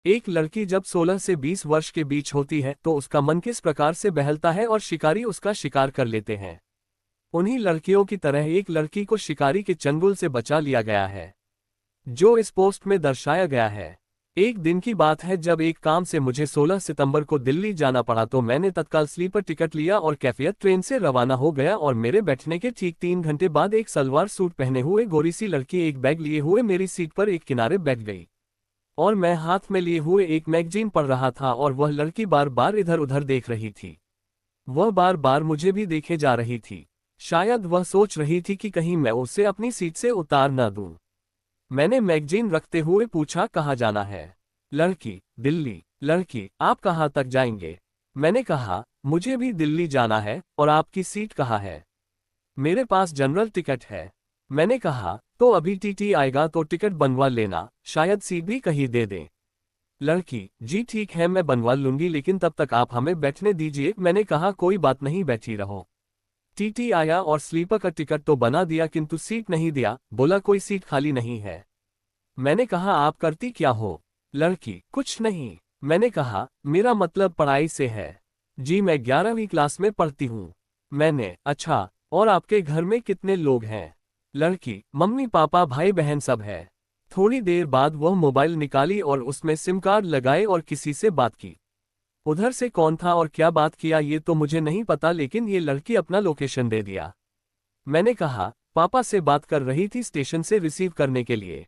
एक लड़की जब 16 से 20 वर्ष के बीच होती है तो उसका मन किस प्रकार से बहलता है और शिकारी उसका शिकार कर लेते हैं। उन्हीं लड़कियों की तरह एक लड़की को शिकारी के चंगुल से बचा लिया गया है, जो इस पोस्ट में दर्शाया गया है। एक दिन की बात है जब एक काम से मुझे 16 सितंबर को दिल्ली जाना पड़ा तो मैंने तत्काल स्लीपर टिकट लिया और कैफियत ट्रेन से रवाना हो गया और मेरे बैठने के ठीक 3 घंटे बाद एक सलवार सूट पहने हुए गोरी सी लड़की एक बैग लिए हुए मेरी सीट पर एक किनारे बैठ गई और मैं हाथ में लिए हुए एक मैगजीन पढ़ रहा था और वह लड़की बार बार इधर उधर देख रही थी। वह बार बार मुझे भी देखे जा रही थी। शायद वह सोच रही थी कि कहीं मैं उसे अपनी सीट से उतार न दूं। मैंने मैगजीन रखते हुए पूछा, कहाँ जाना है? लड़की, दिल्ली। लड़की, आप कहाँ तक जाएंगे? मैंने कहा, मुझे भी दिल्ली जाना है। और आपकी सीट कहाँ है? मेरे पास जनरल टिकट है। मैंने कहा, तो अभी टीटी आएगा तो टिकट बनवा लेना, शायद सीट भी कहीं दे दें। लड़की, जी ठीक है, मैं बनवा लूंगी, लेकिन तब तक आप हमें बैठने दीजिए। मैंने कहा, कोई बात नहीं, बैठी रहो। टीटी आया और स्लीपर का टिकट तो बना दिया किंतु सीट नहीं दिया। बोला, कोई सीट खाली नहीं है। मैंने कहा, आप करती क्या हो? लड़की, कुछ नहीं। मैंने कहा, मेरा मतलब पढ़ाई से है। जी, मैं 11वीं क्लास में पढ़ती हूँ। मैंने, अच्छा, और आपके घर में कितने लोग हैं? लड़की, मम्मी पापा भाई बहन सब है। थोड़ी देर बाद वह मोबाइल निकाली और उसमें सिम कार्ड लगाए और किसी से बात की। उधर से कौन था और क्या बात किया ये तो मुझे नहीं पता, लेकिन ये लड़की अपना लोकेशन दे दिया। मैंने कहा, पापा से बात कर रही थी स्टेशन से रिसीव करने के लिए।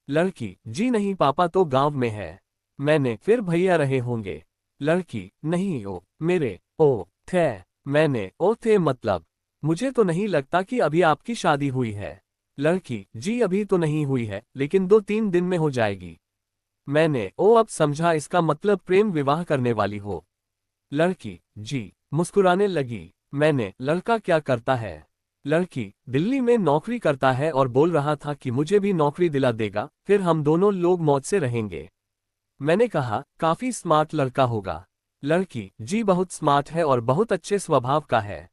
लड़की, जी नहीं, पापा तो गांव में है। मैंने, फिर भैया रहे होंगे। लड़की, नहीं, ओ मेरे, ओ थे। मैंने, ओ थे मतलब? मुझे तो नहीं लगता कि अभी आपकी शादी हुई है। लड़की, जी अभी तो नहीं हुई है, लेकिन 2-3 दिन में हो जाएगी। मैंने, ओ अब समझा, इसका मतलब प्रेम विवाह करने वाली हो। लड़की, जी। मुस्कुराने लगी। मैंने, लड़का क्या करता है? लड़की, दिल्ली में नौकरी करता है और बोल रहा था कि मुझे भी नौकरी दिला देगा, फिर हम दोनों लोग मौज से रहेंगे। मैंने कहा, काफी स्मार्ट लड़का होगा। लड़की, जी बहुत स्मार्ट है और बहुत अच्छे स्वभाव का है।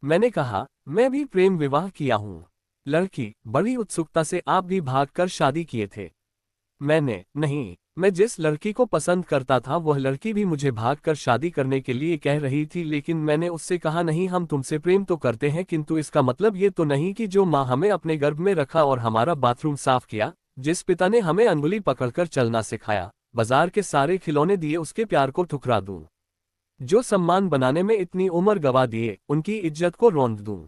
मैंने कहा, मैं भी प्रेम विवाह किया हूँ। लड़की, बड़ी उत्सुकता से, आप भी भागकर शादी किए थे? मैंने, नहीं, मैं जिस लड़की को पसंद करता था वह लड़की भी मुझे भागकर शादी करने के लिए कह रही थी, लेकिन मैंने उससे कहा, नहीं, हम तुमसे प्रेम तो करते हैं, किंतु इसका मतलब ये तो नहीं कि जो माँ हमें अपने गर्भ में रखा और हमारा बाथरूम साफ किया, जिस पिता ने हमें अंगुली पकड़कर चलना सिखाया, बाजार के सारे खिलौने दिए, उसके प्यार को ठुकरा दूं। जो सम्मान बनाने में इतनी उम्र गवा दिए, उनकी इज्जत को रौंद दूं।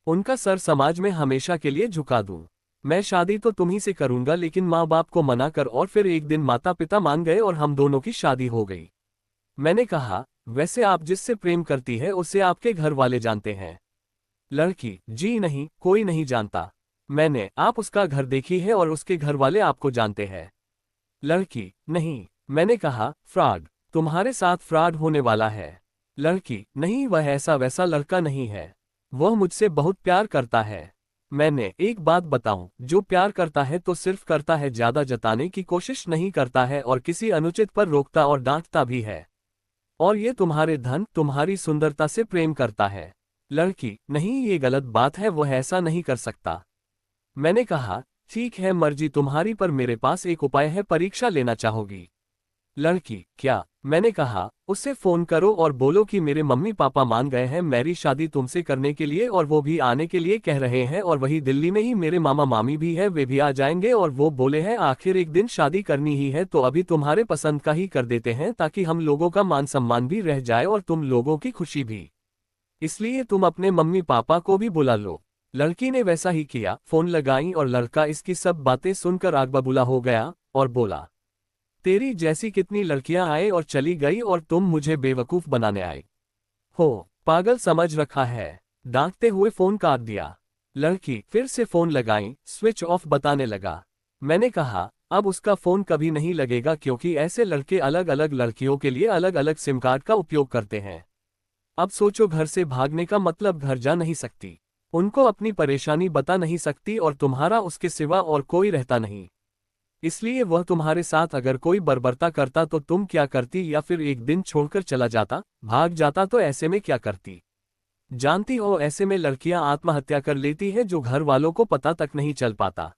उनका सर समाज में हमेशा के लिए झुका दूं। मैं शादी तो तुम्ही से करूंगा, लेकिन माँ बाप को मना कर। और फिर एक दिन माता पिता मान गए और हम दोनों की शादी हो गई। मैंने कहा, वैसे आप जिससे प्रेम करती है उसे आपके घर वाले जानते हैं? लड़की, जी नहीं, कोई नहीं जानता। मैंने, आप उसका घर देखी है और उसके घर वाले आपको जानते हैं? लड़की, नहीं। मैंने कहा, फ्रॉड, तुम्हारे साथ फ्रॉड होने वाला है। लड़की, नहीं, वह ऐसा वैसा लड़का नहीं है। वह मुझसे बहुत प्यार करता है। मैंने, एक बात बताऊं, जो प्यार करता है तो सिर्फ करता है, ज्यादा जताने की कोशिश नहीं करता है और किसी अनुचित पर रोकता और डांटता भी है। और ये तुम्हारे धन, तुम्हारी सुंदरता से प्रेम करता है। लड़की, नहीं, ये गलत बात है, वह ऐसा नहीं कर सकता। मैंने कहा, ठीक है, मर्जी तुम्हारी, पर मेरे पास एक उपाय है, परीक्षा लेना चाहोगी? लड़की, क्या? मैंने कहा, उससे फोन करो और बोलो कि मेरे मम्मी पापा मान गए हैं मेरी शादी तुमसे करने के लिए और वो भी आने के लिए कह रहे हैं, और वही दिल्ली में ही मेरे मामा मामी भी है, वे भी आ जाएंगे और वो बोले हैं आखिर एक दिन शादी करनी ही है तो अभी तुम्हारे पसंद का ही कर देते हैं, ताकि हम लोगों का मान सम्मान भी रह जाए और तुम लोगों की खुशी भी। इसलिए तुम अपने मम्मी पापा को भी बुला लो। लड़की ने वैसा ही किया, फोन लगाई और लड़का इसकी सब बातें सुनकर आग बबूला हो गया और बोला, तेरी जैसी कितनी लड़कियां आए और चली गई और तुम मुझे बेवकूफ बनाने आए हो, पागल समझ रखा है। डांटते हुए फोन काट दिया। लड़की फिर से फोन लगाई, स्विच ऑफ बताने लगा। मैंने कहा, अब उसका फोन कभी नहीं लगेगा, क्योंकि ऐसे लड़के अलग अलग लड़कियों के लिए अलग अलग सिम कार्ड का उपयोग करते हैं। अब सोचो, घर से भागने का मतलब घर जा नहीं सकती, उनको अपनी परेशानी बता नहीं सकती और तुम्हारा उसके सिवा और कोई रहता नहीं। इसलिए वह तुम्हारे साथ अगर कोई बर्बरता करता तो तुम क्या करती, या फिर एक दिन छोड़कर चला जाता, भाग जाता, तो ऐसे में क्या करती? जानती हो, ऐसे में लड़कियां आत्महत्या कर लेती है, जो घर वालों को पता तक नहीं चल पाता।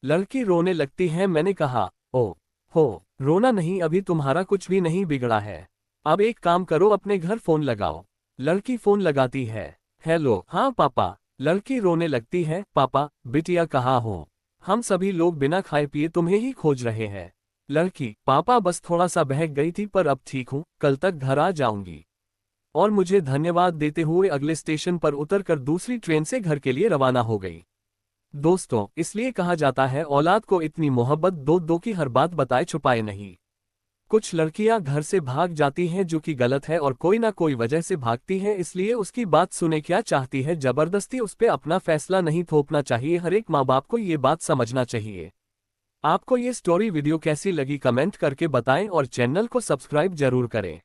लड़की रोने लगती है। मैंने कहा, ओ हो, रोना नहीं, अभी तुम्हारा कुछ भी नहीं बिगड़ा है। अब एक काम करो, अपने घर फोन लगाओ। लड़की फोन लगाती है। हेलो, हाँ पापा। लड़की रोने लगती है, पापा, बिटिया कहाँ हो? हम सभी लोग बिना खाए पिए तुम्हें ही खोज रहे हैं। लड़की, पापा बस थोड़ा सा बहक गई थी पर अब ठीक हूँ, कल तक घर आ जाऊंगी। और मुझे धन्यवाद देते हुए अगले स्टेशन पर उतरकर दूसरी ट्रेन से घर के लिए रवाना हो गई। दोस्तों, इसलिए कहा जाता है औलाद को इतनी मोहब्बत दो दो की हर बात बताए छुपाए नहीं। कुछ लड़कियां घर से भाग जाती हैं जो कि गलत है और कोई ना कोई वजह से भागती है, इसलिए उसकी बात सुने क्या चाहती है, जबरदस्ती उस पे अपना फैसला नहीं थोपना चाहिए। हर एक माँ बाप को ये बात समझना चाहिए। आपको ये स्टोरी वीडियो कैसी लगी कमेंट करके बताएं और चैनल को सब्सक्राइब जरूर करें।